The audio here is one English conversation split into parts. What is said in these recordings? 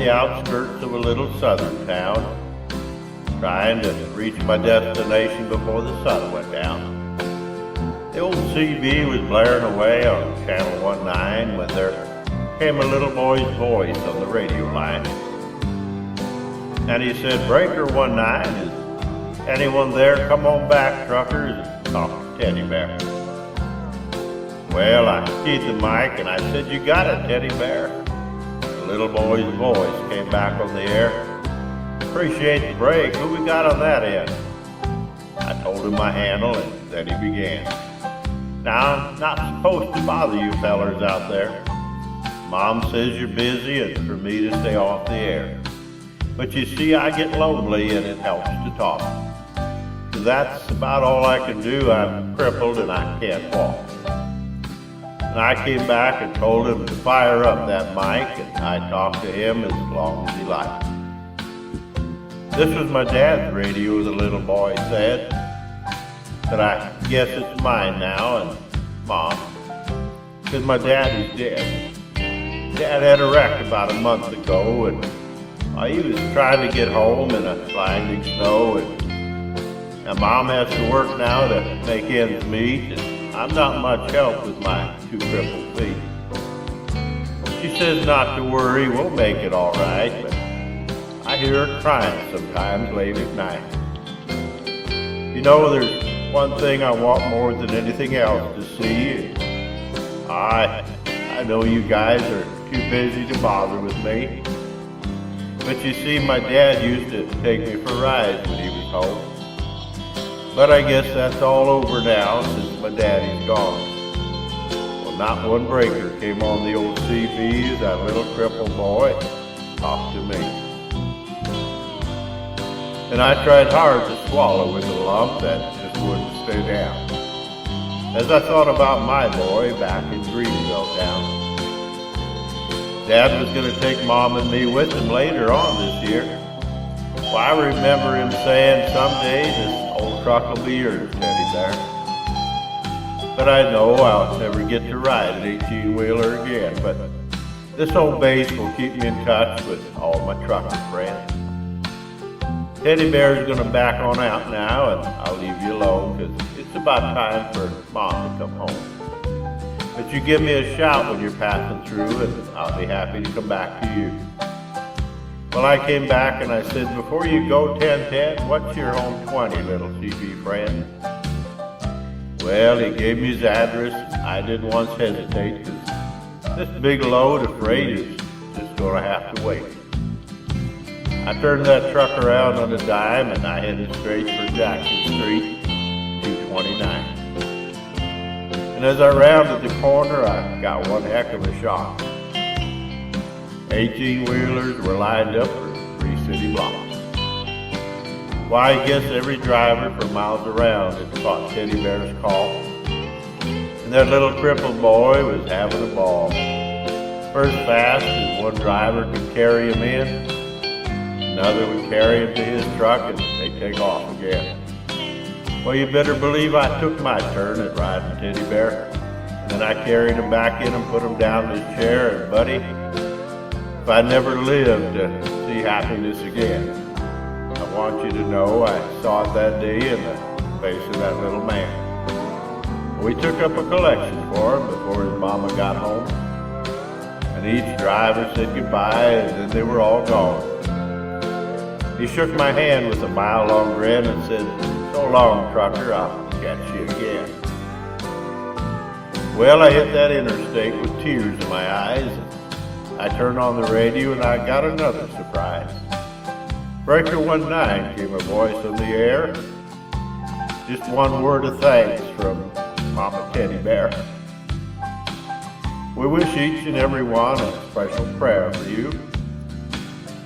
the outskirts of a little southern town, trying to reach my destination before the sun went down. The old CB was blaring away on channel 19 when there came a little boy's voice on the radio line. And he said, "Breaker 19, is anyone there? Come on back, truckers, and talk to Teddy Bear." Well, I keyed the mic and I said, "You got it, Teddy Bear." The little boy's voice came back on the air. "Appreciate the break. Who we got on that end?" I told him my handle and then he began. "Now, I'm not supposed to bother you fellers out there. Mom says you're busy and for me to stay off the air. But you see, I get lonely and it helps to talk. So that's about all I can do. I'm crippled and I can't walk." And I came back and told him to fire up that mic, and I talked to him as long as he liked. "This was my dad's radio," the little boy said, "but I guess it's mine now, and Mom, because my dad is dead. Dad had a wreck about a month ago, and he was trying to get home in a blinding snow, and Mom has to work now to make ends meet, and I'm not much help with my two crippled feet. She says not to worry, we'll make it all right, but I hear her crying sometimes late at night. You know, there's one thing I want more than anything else to see. I know you guys are too busy to bother with me, but you see, my dad used to take me for rides when he was home. But I guess that's all over now since my daddy's gone." Well, not one breaker came on the old CB as that little crippled boy talked to me. And I tried hard to swallow with a lump that just wouldn't stay down, as I thought about my boy back in Greenville town. Dad was going to take Mom and me with him later on this year. Well, I remember him saying, "Someday this old truck will be yours, Teddy Bear." But I know I'll never get to ride an 18-wheeler again, but this old base will keep me in touch with all my trucker friends. Teddy Bear's gonna back on out now, and I'll leave you alone, because it's about time for Mom to come home. But you give me a shout when you're passing through, and I'll be happy to come back to you. Well, I came back and I said, "Before you go, 1010, what's your home 20, little CB friend?" Well, he gave me his address. I didn't once hesitate, because this big load of freight is just gonna have to wait. I turned that truck around on a dime and I headed straight for Jackson Street, 229. And as I rounded the corner, I got one heck of a shock. 18-wheelers were lined up for 3 city blocks. Why, I guess every driver for miles around had caught Teddy Bear's call. And that little crippled boy was having a ball. For as fast as one driver could carry him in, another would carry him to his truck and they'd take off again. Well, you better believe I took my turn at riding Teddy Bear. And then I carried him back in and put him down in his chair, and buddy, if I never lived to see happiness again, I want you to know I saw it that day in the face of that little man. We took up a collection for him before his mama got home, and each driver said goodbye, and then they were all gone. He shook my hand with a mile-long grin and said, "So long, trucker, I'll catch you again." Well, I hit that interstate with tears in my eyes. I turned on the radio and I got another surprise. "Breaker 19, came a voice on the air. "Just one word of thanks from Mama Teddy Bear. We wish each and every one a special prayer for you,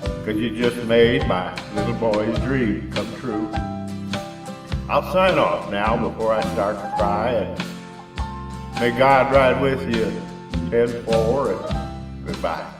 because you just made my little boy's dream come true. I'll sign off now before I start to cry, and may God ride with you 10-4, and goodbye."